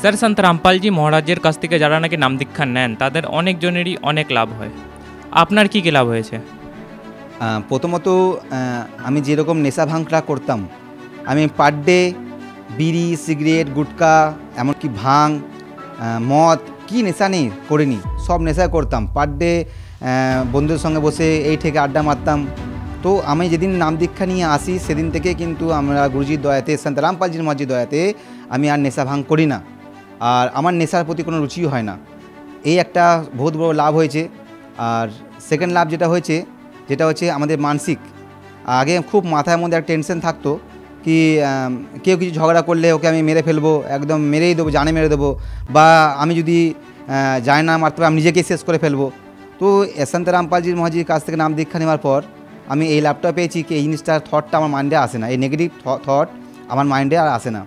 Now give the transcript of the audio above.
Sir, সন্ত রামপালজি মহারাজের কাছ থেকে যারা নাকি নাম দীক্ষা নেন তাদের অনেকজনেরই অনেক লাভ হয়। আপনার কী কী লাভ হয়েছে? প্রথমত আমি যেরকম নেশা ভাঙটা করতাম, আমি পার ডে বিড়ি, সিগারেট, গুটকা, এমনকি ভাং, মদ, কি নেশা নেই করিনি, সব নেশা করতাম। পার ডে বন্ধুদের সঙ্গে বসে এই থেকে আড্ডা মারতাম। তো আমি যেদিন নাম দীক্ষা নিয়ে আসি সেদিন থেকে কিন্তু আমরা গুরুজির দয়াতে, সন্ত রামপালজির মহারাজের দয়াতে আমি আর নেশা ভাঙ করি না, আর আমার নেশার প্রতি কোনো রুচিও হয় না। এই একটা বহুত বড় লাভ হয়েছে। আর সেকেন্ড লাভ যেটা হচ্ছে আমাদের মানসিক, আগে খুব মাথার মধ্যে একটা টেনশন থাকতো কি কেউ কিছু ঝগড়া করলে ওকে আমি মেরে ফেলবো, একদম মেরেই দেবো, জানে মেরে দেবো, বা আমি যদি জানি না মারতে পারি আমি নিজেকেই শেষ করে ফেলবো। তো সন্ত রামপালজির মহারাজের কাছ থেকে নাম দীক্ষা নেওয়ার পর আমি এই লাভটা পেয়েছি কি এই জিনিসটার থটটা আমার মাইন্ডে আসে না, এই নেগেটিভ থট আমার মাইন্ডে আর আসে না।